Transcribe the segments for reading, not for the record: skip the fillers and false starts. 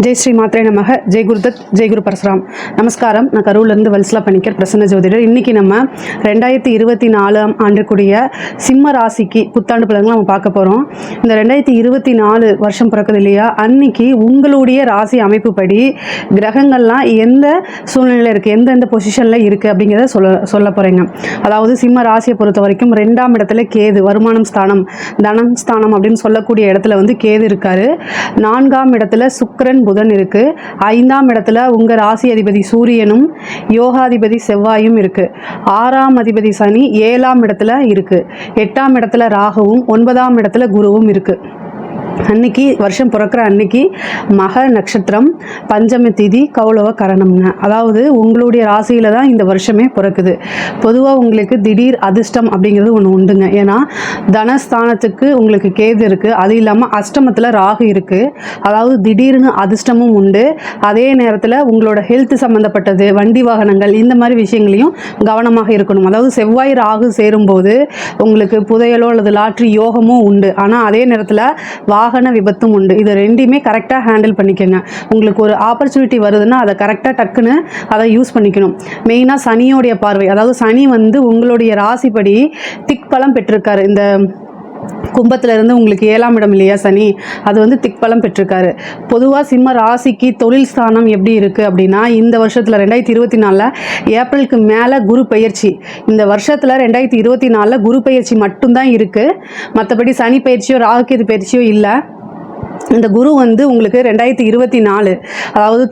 ஜெய் ஸ்ரீ மாத்ரே நமக. ஜெய் குருதத், ஜெய் குரு பரசுராம். நமஸ்காரம். நான் கரூர்லேருந்து வல்சலா பணிக்கர், பிரசன்ன ஜோதிடர். இன்றைக்கி நம்ம 2024 ஆண்டுக்குரிய சிம்ம ராசிக்கு புத்தாண்டு பலன்கள் நம்ம பார்க்க போகிறோம். இந்த 2024 வருஷம் பிறக்குது இல்லையா, அன்னைக்கு உங்களுடைய ராசி அமைப்புப்படி கிரகங்கள்லாம் எந்த சூழ்நிலையில் இருக்குது, எந்தெந்த பொசிஷனில் இருக்குது அப்படிங்கிறத சொல்ல போகிறேங்க. அதாவது சிம்ம ராசியை பொறுத்த வரைக்கும் 2ஆம் இடத்துல கேது, வருமானம் ஸ்தானம், தனம் ஸ்தானம் அப்படின்னு சொல்லக்கூடிய இடத்துல வந்து கேது இருக்காரு. 4ஆம் இடத்துல சுக்கிரன் புதன் இருக்கு. 5ஆம் இடத்துல உங்க ராசி அதிபதி சூரியனும் யோகாதிபதி செவ்வாயும் இருக்கு. 6ஆம் அதிபதி சனி 7ஆம் இடத்துல இருக்கு. 8ஆம் இடத்துல ராகுவும் 9ஆம் இடத்துல குருவும் இருக்கு. அன்னைக்கு வருஷம் பிறக்கிற அன்னைக்கு மக நட்சத்திரம், பஞ்சமி திதி, கௌளவ கரணம்ங்க. அதாவது உங்களுடைய ராசியில தான் இந்த வருஷமே பிறக்குது. பொதுவாக உங்களுக்கு திடீர் அதிர்ஷ்டம் அப்படிங்கிறது ஒன்று உண்டுங்க. ஏன்னா தனஸ்தானத்துக்கு உங்களுக்கு கேது இருக்குது, அது இல்லாமல் அஷ்டமத்தில் ராகு இருக்குது. அதாவது திடீர்னு அதிர்ஷ்டமும் உண்டு. அதே நேரத்தில் உங்களோட ஹெல்த் சம்மந்தப்பட்டது, வண்டி வாகனங்கள், இந்த மாதிரி விஷயங்களையும் கவனமாக இருக்கணும். அதாவது செவ்வாய் ராகு சேரும்போது உங்களுக்கு புதையலோ அல்லது லாட்ரி யோகமோ உண்டு. ஆனால் அதே நேரத்தில் வாகன விபத்தும் உண்டு. இது ரெண்டையுமே கரெக்டாக ஹேண்டில் பண்ணிக்கோங்க. உங்களுக்கு ஒரு ஆப்பர்ச்சுனிட்டி வருதுன்னா அதை கரெக்டாக டக்குன்னு அதை யூஸ் பண்ணிக்கணும். மெயினாக சனியோடைய பார்வை, அதாவது சனி வந்து உங்களுடைய ராசிப்படி திக் பலம் பெற்றிருக்காரு. இந்த கும்பத்துல இருந்து உங்களுக்கு 7ஆம் இடம் இல்லையா சனி, அது வந்து திக்பலம் பெற்றிருக்காரு. பொதுவாக சிம்ம ராசிக்கு தொழில் ஸ்தானம் எப்படி இருக்கு அப்படின்னா, இந்த வருஷத்துல 2024 ஏப்ரலுக்கு மேல குரு பெயர்ச்சி. இந்த வருஷத்துல 2024 குரு பெயர்ச்சி மட்டும்தான் இருக்கு. மற்றபடி சனி பயிற்சியோ ராகுகேது பயிற்சியோ இல்லை. இந்த குரு வந்து உங்களுக்கு 2024, அதாவது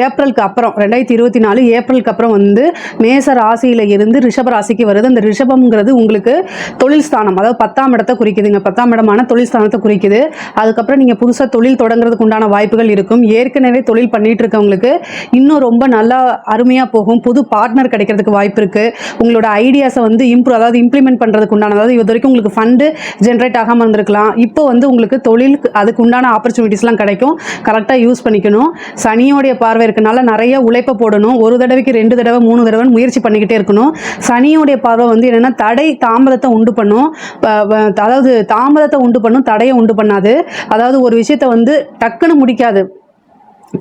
ஏப்ரலுக்கு அப்புறம் 2024 ஏப்ரலுக்கு அப்புறம் வந்து மேச ராசியில இருந்து ரிஷப ராசிக்கு வருது. அந்த ரிஷபம்ங்கிறது உங்களுக்கு தொழில் ஸ்தானம், அதாவது 10ஆம் இடத்தை குறிக்குதுங்க. 10ஆம் இடமான தொழில் ஸ்தானத்தை குறிக்குது. அதுக்கப்புறம் நீங்கள் புதுசாக தொழில் தொடங்குறதுக்கு உண்டான வாய்ப்புகள் இருக்கும். ஏற்கனவே தொழில் பண்ணிட்டு இருக்கவங்களுக்கு இன்னும் ரொம்ப நல்லா அருமையாக போகும். புது பார்ட்னர் கிடைக்கிறதுக்கு வாய்ப்பு இருக்குது. உங்களோட ஐடியாஸை வந்து அதாவது இம்ப்ளிமெண்ட் பண்ணுறதுக்கு உண்டான, அதாவது இது வரைக்கும் உங்களுக்கு ஃபண்டு ஜென்ரேட் ஆகாமல் இருந்திருக்கலாம். இப்போ வந்து உங்களுக்கு தொழில் அதுக்கு உண்டான ஆப்பர்ச்சுனிட்டிஸ்லாம் கிடைக்கும். கரெக்டாக யூஸ் பண்ணிக்கணும். சனியோடைய பார்வை இருக்கனால நிறைய உழைப்பை போடணும். ஒரு தடவைக்கு 2 தடவை 3 தடவை முயற்சி பண்ணிக்கிட்டே இருக்கணும். சனியோடைய பார்வை வந்து என்னென்னா தடை தாமதத்தை உண்டு பண்ணும். அதாவது தாமதத்தை உண்டு பண்ணும், தடையை உண்டு பண்ணாது. அதாவது ஒரு விஷயத்தை வந்து டக்குன்னு முடிக்காது,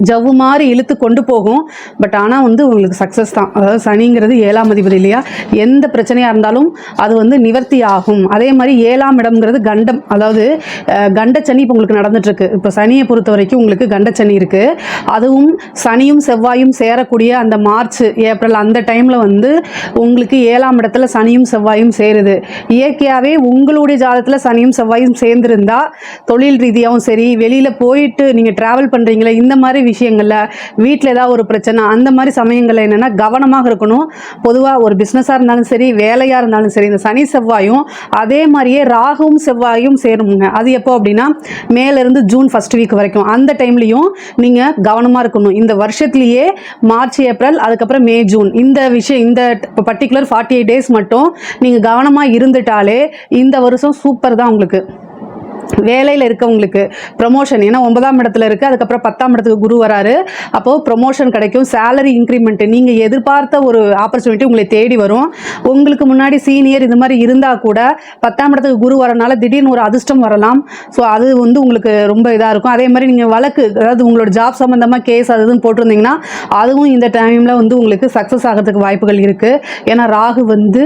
ஜவ்வு மாதிரி இழுத்து கொண்டு போகும். பட் ஆனால் வந்து உங்களுக்கு சக்ஸஸ் தான். அதாவது சனிங்கிறது 7ஆம் அதிபதி இல்லையா, எந்த பிரச்சனையாக இருந்தாலும் அது வந்து நிவர்த்தி ஆகும். அதே மாதிரி 7ஆம் இடம்ங்கிறது கண்டம், அதாவது கண்டச்சனி இப்போ உங்களுக்கு நடந்துட்டுருக்கு. இப்போ சனியை பொறுத்த வரைக்கும் உங்களுக்கு கண்டச்சனி இருக்குது. அதுவும் சனியும் செவ்வாயும் சேரக்கூடிய அந்த மார்ச் ஏப்ரல் அந்த டைமில் வந்து உங்களுக்கு 7ஆம் இடத்துல சனியும் செவ்வாயும் சேருது. இயற்கையாகவே உங்களுடைய ஜாதகத்தில் சனியும் செவ்வாயும் சேர்ந்துருந்தா தொழில் ரீதியாகவும் சரி, வெளியில் போயிட்டு நீங்கள் ட்ராவல் பண்ணுறீங்களே, இந்த மாதிரி விஷயங்கள்ல வீட்டில் ஏதாவது ஒரு பிரச்சனை, அந்த மாதிரி சமயங்கள்ல என்னன்னா கவனமாக இருக்கணும். பொதுவாக ஒரு பிஸ்னஸாக இருந்தாலும் சரி, வேலையாக இருந்தாலும் சரி, இந்த சனி செவ்வாயும் அதே மாதிரியே ராகுவும் செவ்வாயும் சேருங்க. அது எப்போ அப்படின்னா மேலேருந்து ஜூன் ஃபர்ஸ்ட் வீக் வரைக்கும், அந்த டைம்லையும் நீங்கள் கவனமாக இருக்கணும். இந்த வருஷத்துலேயே மார்ச் ஏப்ரல் அதுக்கப்புறம் மே ஜூன், இந்த விஷயம் இந்த பர்டிகுலர் 48 டேஸ் மட்டும் நீங்கள் கவனமாக இருந்துட்டாலே இந்த வருஷம் சூப்பர் தான். உங்களுக்கு வேலையில் இருக்கவங்களுக்கு ப்ரமோஷன், ஏன்னா 9ஆம் இடத்துல இருக்குது, அதுக்கப்புறம் 10ஆம் இடத்துக்கு குரு வராரு. அப்போது ப்ரமோஷன் கிடைக்கும், சேலரி இன்க்ரிமெண்ட், நீங்கள் எதிர்பார்த்த ஒரு ஆப்பர்ச்சுனிட்டி உங்களை தேடி வரும். உங்களுக்கு முன்னாடி சீனியர் இது மாதிரி இருந்தால் கூட 10ஆம் இடத்துக்கு குரு வரனால திடீர்னு ஒரு அதிர்ஷ்டம் வரலாம். ஸோ அது வந்து உங்களுக்கு ரொம்ப இதாக இருக்கும். அதே மாதிரி நீங்கள் வழக்கு, அதாவது உங்களோட ஜாப் சம்மந்தமாக கேஸ் அதுன்னு போட்டிருந்தீங்கன்னா அதுவும் இந்த டைமில் வந்து உங்களுக்கு சக்ஸஸ் ஆகிறதுக்கு வாய்ப்புகள் இருக்குது. ஏன்னா ராகு வந்து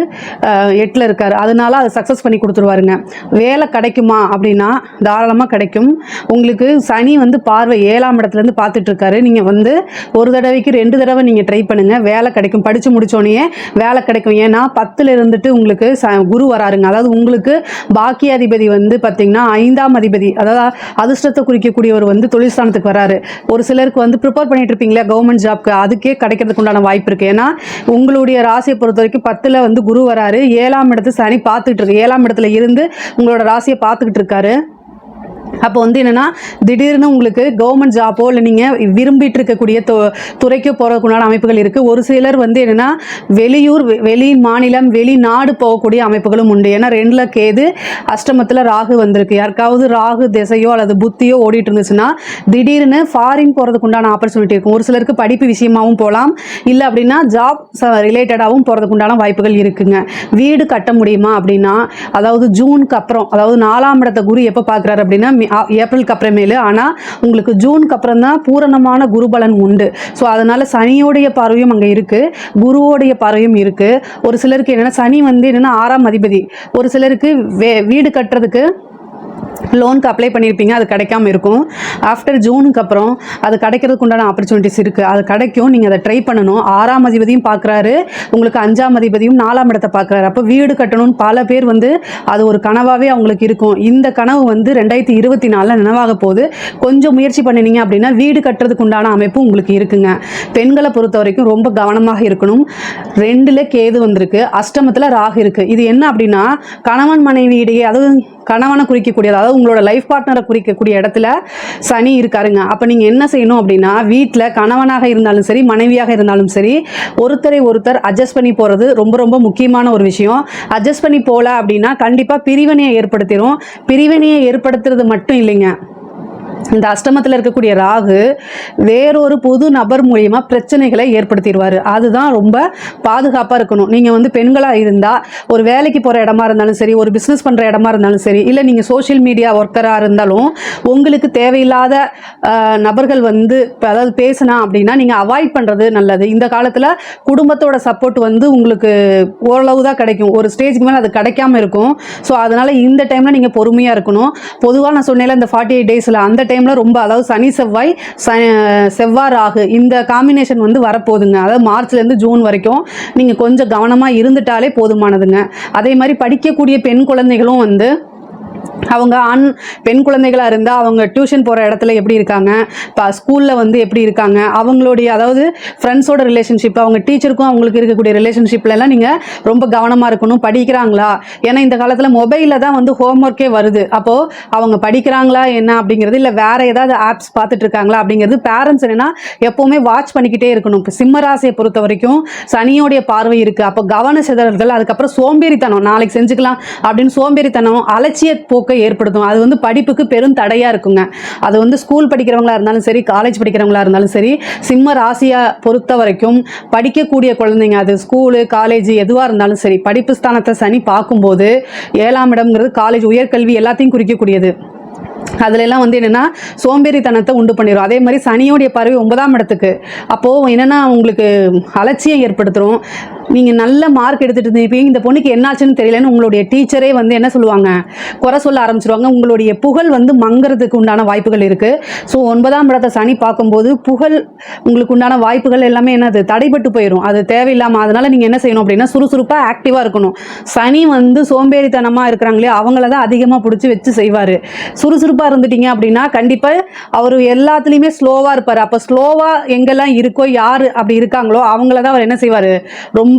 8ல் இருக்கார், அதனால அதை சக்ஸஸ் பண்ணி கொடுத்துருவாருங்க. வேலை கிடைக்குமா அப்படின்னா தாராளமாக கிடைக்கும். உங்களுக்கு சனி வந்து பார்வை 7ஆம் இடத்துலேருந்து பார்த்துட்டு இருக்காரு. நீங்கள் வந்து ஒரு தடவைக்கு 2 தடவை நீங்கள் ட்ரை பண்ணுங்கள், வேலை கிடைக்கும். படித்து முடித்தோடனே வேலை கிடைக்கும். ஏன்னா 10ல் இருந்துட்டு உங்களுக்கு குரு வராருங்க. அதாவது உங்களுக்கு பாக்கியாதிபதி வந்து பார்த்திங்கன்னா 5ஆம் அதிபதி, அதாவது அதிர்ஷ்டத்தை குறிக்கக்கூடியவர் வந்து தொழில் ஸ்தானத்துக்கு வராரு. ஒரு சிலருக்கு வந்து ப்ரிப்பேர் பண்ணிட்டு இருப்பீங்களா கவர்மெண்ட் ஜாப்க்கு, அதுக்கே கிடைக்கிறதுக்கு உண்டான வாய்ப்பு இருக்குது. ஏன்னா உங்களுடைய ராசியை பொறுத்த வரைக்கும் 10ல் வந்து குரு வராரு, 7ஆம் இடத்து சனி பார்த்துக்கிட்டு இருக்கு. 7ஆம் இடத்துல இருந்து உங்களோட ராசியை பார்த்துக்கிட்டு இருக்காரு. அப்போ வந்து என்னென்னா திடீர்னு உங்களுக்கு கவர்மெண்ட் ஜாப்போ இல்லை நீங்கள் விரும்பிட்டு இருக்கக்கூடிய துறைக்கோ போகிறதுக்குண்டான அமைப்புகள் இருக்குது. ஒரு சிலர் வந்து என்னென்னா வெளியூர், வெளி மாநிலம், வெளிநாடு போகக்கூடிய அமைப்புகளும் உண்டு. ஏன்னா 2ல் கேது, அஷ்டமத்தில் ராகு வந்திருக்கு. யாருக்காவது ராகு திசையோ அல்லது புத்தியோ ஓடிட்டு இருந்துச்சுன்னா திடீர்னு ஃபாரின் போகிறதுக்கு உண்டான ஆப்பர்ச்சுனிட்டி இருக்கும். ஒரு சிலருக்கு படிப்பு விஷயமாகவும் போகலாம், இல்லை அப்படின்னா ஜாப் ரிலேட்டடாகவும் போகிறதுக்கு உண்டான வாய்ப்புகள் இருக்குங்க. வீடு கட்ட முடியுமா அப்படின்னா, அதாவது ஜூனுக்கு அப்புறம், அதாவது 4ஆம் இடத்த குரு எப்போ பார்க்குறாரு அப்படின்னா ஏப்ரலுக்கு அப்புறமேலு. ஆனால் உங்களுக்கு ஜூனுக்கு அப்புறம் தான் பூரணமான குருபலன் உண்டு. ஸோ அதனால் சனியோடைய பார்வையும் அங்கே இருக்குது, குருவோடைய பார்வையும் இருக்குது. ஒரு சிலருக்கு என்னென்னா சனி வந்து என்னென்னா 6ஆம் அதிபதி. ஒரு சிலருக்கு வீடு கட்டுறதுக்கு லோனுக்கு அப்ளை பண்ணியிருப்பீங்க, அது கிடைக்காம இருக்கும். ஆஃப்டர் ஜூனுக்கு அப்புறம் அது கிடைக்கிறதுக்கு உண்டான ஆப்பர்ச்சுனிட்டிஸ் இருக்குது, அது கிடைக்கும். நீங்கள் அதை ட்ரை பண்ணணும். 6ஆம் அதிபதியும் பார்க்குறாரு, உங்களுக்கு 5ஆம் அதிபதியும் 4ஆம் இடத்தை பார்க்குறாரு. அப்போ வீடு கட்டணும்னு பல பேர் வந்து அது ஒரு கனவாகவே அவங்களுக்கு இருக்கும். இந்த கனவு வந்து 2024 நினைவாக போகுது. கொஞ்சம் முயற்சி பண்ணினீங்க அப்படின்னா வீடு கட்டுறதுக்கு உண்டான அமைப்பு உங்களுக்கு இருக்குங்க. பெண்களை பொறுத்த வரைக்கும் ரொம்ப கவனமாக இருக்கணும். 2ல் கேது வந்திருக்கு, அஷ்டமத்தில் ராகு இருக்குது. இது என்ன அப்படின்னா கணவன் மனைவி இடையே, அதாவது கணவனை குறிக்கக்கூடியது, அதாவது உங்களோட லைஃப் பார்ட்னரை குறிக்கக்கூடிய இடத்துல சனி இருக்காருங்க. அப்போ நீங்கள் என்ன செய்யணும் அப்படின்னா வீட்டில் கணவனாக இருந்தாலும் சரி மனைவியாக இருந்தாலும் சரி ஒருத்தரை ஒருத்தர் அட்ஜஸ்ட் பண்ணி போகிறது ரொம்ப ரொம்ப முக்கியமான ஒரு விஷயம். அட்ஜஸ்ட் பண்ணி போகல அப்படின்னா கண்டிப்பாக பிரிவினையை ஏற்படுத்திடும். பிரிவினையை ஏற்படுத்துறது மட்டும் இல்லைங்க, இந்த அஷ்டமத்தில் இருக்கக்கூடிய ராகு வேறொரு புது நபர் மூலியமா பிரச்சனைகளை ஏற்படுத்திடுவார். அதுதான் ரொம்ப பாதுகாப்பாக இருக்கணும். நீங்கள் வந்து பெண்களாக இருந்தால் ஒரு வேலைக்கு போகிற இடமா இருந்தாலும் சரி, ஒரு பிஸ்னஸ் பண்ணுற இடமா இருந்தாலும் சரி, இல்லை நீங்கள் சோஷியல் மீடியா ஒர்க்கராக இருந்தாலும் உங்களுக்கு தேவையில்லாத நபர்கள் வந்து அதாவது பேசினா அப்படின்னா நீங்கள் அவாய்ட் பண்ணுறது நல்லது. இந்த காலத்தில் குடும்பத்தோட சப்போர்ட் வந்து உங்களுக்கு ஓரளவு தான் கிடைக்கும், ஒரு ஸ்டேஜுக்கு மேலே அது கிடைக்காம இருக்கும். ஸோ அதனால் இந்த டைமில் நீங்கள் பொறுமையாக இருக்கணும். பொதுவாக நான் சொன்னேன்ல இந்த 48 டேஸில் அந்த டைமில் ரொம்ப, அதாவது சனி செவ்வாய் செவ்வாய் ராகு இந்த காம்பினேஷன் வந்து வரப்போகுதுங்க. அதாவது மார்ச்லேருந்து ஜூன் வரைக்கும் நீங்கள் கொஞ்சம் கவனமாக இருந்துட்டாலே போதுமானதுங்க. அதே மாதிரி படிக்கக்கூடிய பெண் குழந்தைகளும் வந்து அவங்க பெண் குழந்தைகளாக இருந்தால் அவங்க டியூஷன் போகிற இடத்துல எப்படி இருக்காங்க, இப்போ ஸ்கூலில் வந்து எப்படி இருக்காங்க, அவங்களுடைய அதாவது ஃப்ரெண்ட்ஸோட ரிலேஷன்ஷிப், அவங்க டீச்சருக்கும் அவங்களுக்கு இருக்கக்கூடிய ரிலேஷன்ஷிப்லலாம் நீங்கள் ரொம்ப கவனமாக இருக்கணும். படிக்கிறாங்களா, ஏன்னா இந்த காலத்தில் மொபைலில் தான் வந்து ஹோம்ஒர்க்கே வருது. அப்போது அவங்க படிக்கிறாங்களா என்ன அப்படிங்கிறது, இல்லை வேறு ஏதாவது ஆப்ஸ் பார்த்துட்டு இருக்காங்களா அப்படிங்கிறது பேரண்ட்ஸ் என்னென்னா எப்போவுமே வாட்ச் பண்ணிக்கிட்டே இருக்கணும். இப்போ சிம்மராசியை பொறுத்த வரைக்கும் சனியோடைய பார்வை இருக்குது. அப்போ கவன சிதறல்கள், அதுக்கப்புறம் சோம்பேறித்தனம், நாளைக்கு செஞ்சுக்கலாம் அப்படின்னு சோம்பேறித்தனம், அலட்சிய போக்கை ஏற்படுத்தும். அது வந்து படிப்புக்கு பெரும் தடையா இருக்குங்க. அது வந்து ஸ்கூல் படிக்கிறவங்களா இருந்தாலும் சரி, காலேஜ் படிக்கிறவங்களா இருந்தாலும் சரி, சிம்ம ராசியை பொறுத்த வரைக்கும் படிக்கக்கூடிய குழந்தைங்க, அது ஸ்கூலு காலேஜ் எதுவாக இருந்தாலும் சரி, படிப்பு ஸ்தானத்தை சனி பார்க்கும்போது 7ஆம் இடம்ங்கிறது காலேஜ் உயர்கல்வி எல்லாத்தையும் குறிக்கக்கூடியது. அதுலலாம் வந்து என்னென்னா சோம்பேறித்தனத்தை உண்டு பண்ணிடும். அதே மாதிரி சனியோடைய பார்வை 9ஆம் இடத்துக்கு. அப்போது என்னென்னா உங்களுக்கு அலட்சியம் ஏற்படுத்துகிறோம். நீங்கள் நல்ல மார்க் எடுத்துகிட்டு இருந்தீங்க, இந்த பொண்ணுக்கு என்னாச்சுன்னு தெரியலன்னு உங்களுடைய டீச்சரே வந்து என்ன சொல்லுவாங்க, குறை சொல்ல ஆரம்பிச்சிருவாங்க. உங்களுடைய புகழ் வந்து மங்கிறதுக்கு உண்டான வாய்ப்புகள் இருக்குது. ஸோ 9ஆம் இடத்தை சனி பார்க்கும்போது புகழ் உங்களுக்கு உண்டான வாய்ப்புகள் எல்லாமே என்னது தடைபட்டு போயிடும். அது தேவையில்லாமல். அதனால் நீங்கள் என்ன செய்யணும் அப்படின்னா சுறுசுறுப்பாக ஆக்டிவாக இருக்கணும். சனி வந்து சோம்பேறித்தனமாக இருக்கிறாங்களே அவங்கள தான் அதிகமாக பிடிச்சி வச்சு செய்வார். சுறுசுறுப்பாக இருந்துட்டீங்க அப்படின்னா கண்டிப்பாக அவர் எல்லாத்துலேயுமே ஸ்லோவாக இருப்பார். அப்போ ஸ்லோவாக எங்கெல்லாம் இருக்கோ, யார் அப்படி இருக்காங்களோ அவங்கள தான் அவர் என்ன செய்வார், ரொம்ப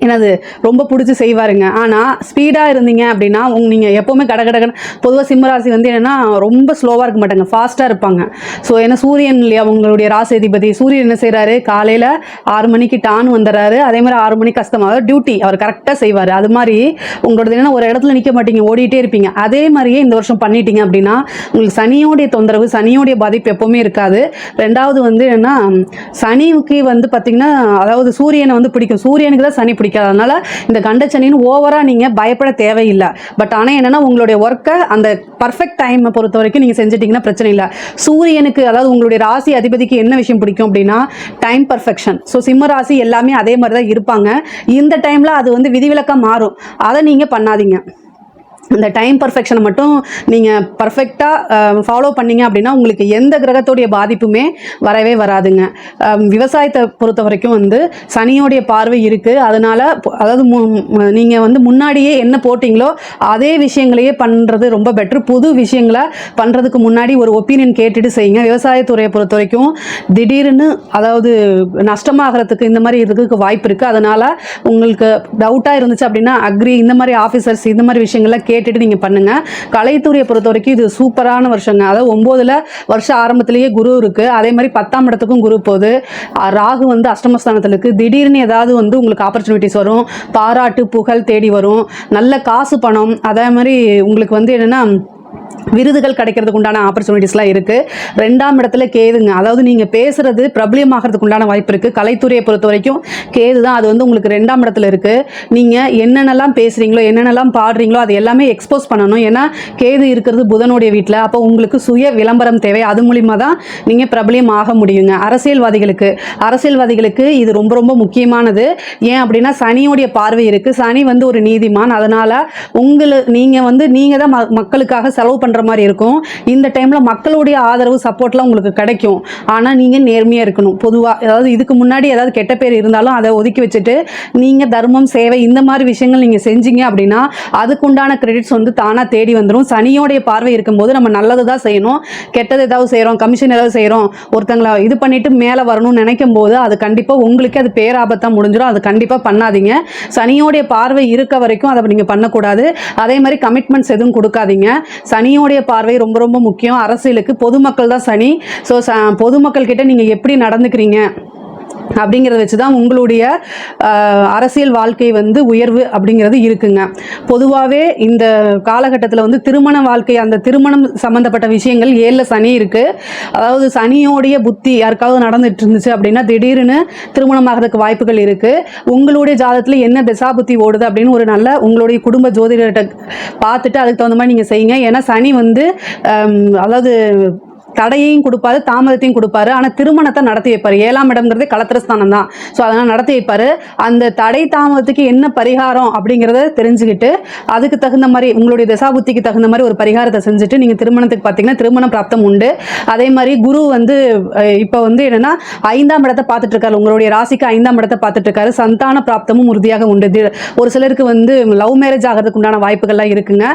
என்னது ரொம்ப பிடிச்சி செய்வாருங்க. ஆனால் ஸ்பீடாக இருந்தீங்க அப்படின்னா நீங்கள் எப்போவுமே கடகடகன்னு, பொதுவாக சிம்மராசி வந்து என்னென்னா ரொம்ப ஸ்லோவாக இருக்க மாட்டாங்க, ஃபாஸ்ட்டாக இருப்பாங்க. ஸோ ஏன்னா சூரியன் இல்லையா உங்களுடைய ராசி அதிபதி, சூரியன் என்ன செய்கிறாரு, காலையில் 6 மணிக்கு டான் வந்துடுறாரு. அதே மாதிரி 6 மணிக்கு கஷ்டமாக டியூட்டி அவர் கரெக்டாக செய்வார். அது மாதிரி உங்களோட என்னென்னா ஒரு இடத்துல நிற்க மாட்டீங்க, ஓடிட்டே இருப்பீங்க. அதே மாதிரியே இந்த வருஷம் பண்ணிட்டீங்க அப்படின்னா உங்களுக்கு சனியோடைய தொந்தரவு, சனியோடைய பாதிப்பு எப்போவுமே இருக்காது. ரெண்டாவது வந்து என்னென்னா சனிக்கு வந்து பார்த்திங்கன்னா, அதாவது சூரியனை வந்து பிடிக்கும், சூரியனுக்கு தான் சனி பிடிக்காதனால இந்த கண்டச்சனின்னு ஓவராக நீங்கள் பயப்பட தேவையில்லை. பட் ஆனால் என்னென்னா உங்களுடைய ஒர்க்கை அந்த பர்ஃபெக்ட் டைமை பொறுத்த வரைக்கும் நீங்கள் செஞ்சிட்டிங்கன்னா பிரச்சனை இல்லை. சூரியனுக்கு, அதாவது உங்களுடைய ராசி அதிபதிக்கு என்ன விஷயம் பிடிக்கும் அப்படின்னா டைம் பர்ஃபெக்ஷன். ஸோ சிம்ம ராசி எல்லாமே அதே மாதிரி தான் இருப்பாங்க. இந்த டைமில் அது வந்து விதிவிலக்காக மாறும். அதை நீங்கள் பண்ணாதீங்க. இந்த டைம் பர்ஃபெக்ஷனை மட்டும் நீங்கள் பர்ஃபெக்டாக ஃபாலோ பண்ணிங்க அப்படின்னா உங்களுக்கு எந்த கிரகத்தோடைய பாதிப்புமே வரவே வராதுங்க. விவசாயத்தை பொறுத்த வரைக்கும் வந்து சனியோடைய பார்வை இருக்குது. அதனால் அதாவது நீங்கள் வந்து முன்னாடியே என்ன போட்டிங்களோ அதே விஷயங்களையே பண்ணுறது ரொம்ப பெட்ரு. புது விஷயங்களை பண்ணுறதுக்கு முன்னாடி ஒரு ஒப்பீனியன் கேட்டுட்டு செய்யுங்க. விவசாயத்துறையை பொறுத்த வரைக்கும் திடீர்னு அதாவது நஷ்டமாகறதுக்கு இந்த மாதிரி இதுக்கு வாய்ப்பு இருக்குது. அதனால் உங்களுக்கு டவுட்டாக இருந்துச்சு அப்படின்னா அக்ரி இந்த மாதிரி ஆஃபீஸர்ஸ் இந்த மாதிரி விஷயங்கள்லாம் கேட்டுட்டு நீங்கள் பண்ணுங்கள். கலைத்துறையை பொறுத்த வரைக்கும் இது சூப்பரான வருஷங்க. அதாவது 9ல் வருஷம் ஆரம்பத்திலேயே குரு இருக்குது. அதே மாதிரி 10ஆம் இடத்துக்கும் குரு போகுது. ராகு வந்து அஷ்டமஸ்தானத்தில் இருக்குது. திடீர்னு ஏதாவது வந்து உங்களுக்கு ஆப்பர்ச்சுனிட்டிஸ் வரும், பாராட்டு புகழ் தேடி வரும், நல்ல காசு பணம். அதே மாதிரி உங்களுக்கு வந்து என்னென்னா விருதுகள் கிடைக்கிறதுக்கு உண்டான ஆப்பர்ச்சுனிட்டிஸ்லாம் இருக்குது. 2ஆம் இடத்துல கேதுங்க. அதாவது நீங்கள் பேசுகிறது பிரபலியமாகிறதுக்கு உண்டான வாய்ப்பு இருக்குது. கலைத்துறையை பொறுத்த வரைக்கும் கேது தான். அது வந்து உங்களுக்கு 2ஆம் இடத்துல இருக்குது. நீங்கள் என்னென்னலாம் பேசுகிறீங்களோ என்னென்னலாம் பாடுறீங்களோ அது எல்லாமே எக்ஸ்போஸ் பண்ணணும். ஏன்னா கேது இருக்கிறது புதனுடைய வீட்டில். அப்போ உங்களுக்கு சுய விளம்பரம் தேவை. அது மூலிமா தான் நீங்கள் பிரபலியம் ஆக முடியுங்க. அரசியல்வாதிகளுக்கு இது ரொம்ப ரொம்ப முக்கியமானது. ஏன் அப்படின்னா சனியோடைய பார்வை இருக்குது. சனி வந்து ஒரு நீதிமான். அதனால் நீங்கள் தான் மக்களுக்காக செலவு பண்ணுற மாதிரி இருக்கும். இந்த டைம்ல மக்களுடைய ஆதரவு சப்போர்ட்லாம் உங்களுக்கு கிடைக்கும். ஆனால் நீங்க நேர்மையா இருக்கணும். பொதுவாக அதாவது இதுக்கு முன்னாடி ஏதாவது கெட்ட பேர் இருந்தாலும் அதை ஒதுக்கி வச்சுட்டு நீங்க தர்மம், சேவை இந்த மாதிரி விஷயங்கள் நீங்க செஞ்சீங்க அப்படின்னா அதுக்குண்டான கிரெடிட்ஸ் வந்து தானா தேடி வந்துடும். சனியோடைய பார்வை இருக்கும்போது நம்ம நல்லது தான் செய்யணும். கெட்டது ஏதாவது செய்கிறோம், கமிஷன் ஏதாவது செய்கிறோம், ஒருத்தங்களை இது பண்ணிட்டு மேலே வரணும்னு நினைக்கும் போது அது கண்டிப்பாக உங்களுக்கு அது பேராபத்தாக முடிஞ்சிடும். அது கண்டிப்பாக பண்ணாதீங்க. சனியோடைய பார்வை இருக்க வரைக்கும் அதை நீங்கள் பண்ணக்கூடாது. அதே மாதிரி கமிட்மெண்ட்ஸ் எதுவும் கொடுக்காதீங்க. சனியோடைய பார்வை ரொம்ப ரொம்ப முக்கியம். அரசியலுக்கு பொதுமக்கள் தான் சனி. ஸோ பொதுமக்கள் கிட்ட நீங்கள் எப்படி நடந்துக்கிறீங்க அப்படிங்கிறத வச்சு தான் உங்களுடைய அரசியல் வாழ்க்கை வந்து உயர்வு அப்படிங்கிறது இருக்குங்க. பொதுவாகவே இந்த காலகட்டத்தில் வந்து திருமண வாழ்க்கை, அந்த திருமணம் சம்மந்தப்பட்ட விஷயங்கள் 7ல் சனி இருக்குது. அதாவது சனியோடைய புத்தி யாருக்காவது நடந்துட்டு இருந்துச்சு அப்படின்னா திடீர்னு திருமணம் ஆகிறதுக்கு வாய்ப்புகள் இருக்குது. உங்களுடைய ஜாதகத்தில் என்ன திசா புத்தி ஓடுது அப்படின்னு ஒரு நல்ல உங்களுடைய குடும்ப ஜோதிடர்கிட்ட பார்த்துட்டு அதுக்கு தகுந்த மாதிரி நீங்கள் செய்யுங்க. ஏன்னா சனி வந்து அதாவது தடையையும் கொடுப்பாரு, தாமதத்தையும் கொடுப்பாரு. ஆனால் திருமணத்தை நடத்தி வைப்பார். 7ஆம் இடம்ங்கிறது களத்திரஸ்தானம் தான். ஸோ அதனால் நடத்தி வைப்பார். அந்த தடை தாமதத்துக்கு என்ன பரிகாரம் அப்படிங்கிறத தெரிஞ்சுக்கிட்டு அதுக்கு தகுந்த மாதிரி உங்களுடைய தசாபுத்திக்கு தகுந்த மாதிரி ஒரு பரிகாரத்தை செஞ்சுட்டு நீங்கள் திருமணத்துக்கு பார்த்தீங்கன்னா திருமண பிராப்தம் உண்டு. அதே மாதிரி குரு வந்து இப்போ வந்து என்னென்னா 5ஆம் இடத்தை பார்த்துட்டு இருக்காரு. உங்களுடைய ராசிக்கு 5ஆம் இடத்தை பார்த்துட்டு இருக்காரு. சந்தான பிராப்தமும் உறுதியாக உண்டு. ஒரு சிலருக்கு வந்து லவ் மேரேஜ் ஆகிறதுக்கு உண்டான வாய்ப்புகள்லாம் இருக்குங்க.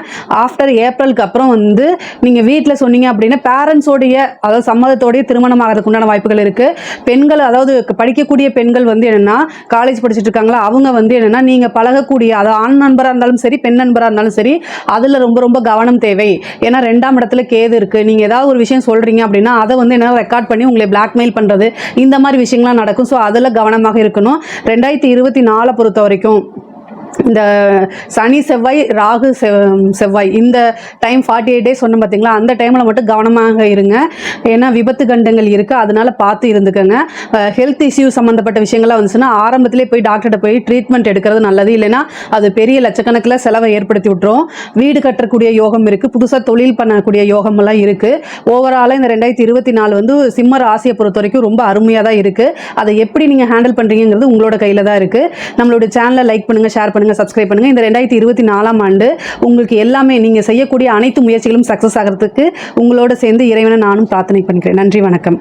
ஆஃப்டர் ஏப்ரலுக்கு அப்புறம் வந்து நீங்கள் வீட்டில் சொன்னீங்க அப்படின்னா பேரண்ட்ஸோட அதாவது சம்மதத்தோடைய திருமணம் ஆகிறதுக்கு உண்டான வாய்ப்புகள் இருக்கு. பெண்கள் அதாவது படிக்கக்கூடிய பெண்கள் வந்து என்னன்னா காலேஜ் படிச்சுட்டு இருக்காங்களா அவங்க வந்து என்னன்னா நீங்க பழகக்கூடிய அதாவது ஆண் நண்பராக இருந்தாலும் சரி பெண் நண்பராக இருந்தாலும் சரி அதுல ரொம்ப ரொம்ப கவனம் தேவை. ஏன்னா 2ஆம் இடத்துல கேது இருக்கு. நீங்க ஏதாவது ஒரு விஷயம் சொல்றீங்க அப்படின்னா அதை வந்து என்ன ரெக்கார்ட் பண்ணி உங்களை பிளாக்மெயில் பண்றது இந்த மாதிரி விஷயங்கள்லாம் நடக்கும். ஸோ அதில் கவனமாக இருக்கணும். 2024 பொறுத்த வரைக்கும் இந்த சனி செவ்வாய் ராகு செவ்வாய் இந்த டைம் 48 டேஸ் சொன்ன பார்த்தீங்களா, அந்த டைமில் மட்டும் கவனமாக இருங்க. ஏன்னா விபத்து கண்டங்கள் இருக்குது. அதனால் பார்த்து இருந்துக்கங்க. ஹெல்த் இஷ்யூ சம்மந்தப்பட்ட விஷயங்கள்லாம் வந்துச்சுன்னா ஆரம்பத்திலே போய் டாக்டர்கிட்ட போய் ட்ரீட்மெண்ட் எடுக்கிறது நல்லது. இல்லைன்னா அது பெரிய லட்சக்கணக்கில் செலவை ஏற்படுத்தி விட்டுரும். வீடு கட்டக்கூடிய யோகம் இருக்குது. புதுசாக தொழில் பண்ணக்கூடிய யோகமெல்லாம் இருக்குது. ஓவராலாக இந்த 2024 வந்து சிம்ம ராசியை பொறுத்த வரைக்கும் ரொம்ப அருமையாக தான் இருக்குது. அதை எப்படி நீங்கள் ஹேண்டில் பண்ணுறீங்கிறது உங்களோட கையில் தான் இருக்குது. நம்மளோட சேனலை லைக் பண்ணுங்கள், ஷேர் பண்ணுங்கள், சப்ஸ்கிரைப் பண்ணுங்க. இந்த 2024ஆம் ஆண்டு உங்களுக்கு எல்லாமே நீங்க செய்யக்கூடிய அனைத்து முயற்சிகளும் சக்சஸ் ஆகிறதுக்கு உங்களோட சேர்ந்து இறைவனை நானும் பிரார்த்தனை பண்ணிக்கிறேன். நன்றி, வணக்கம்.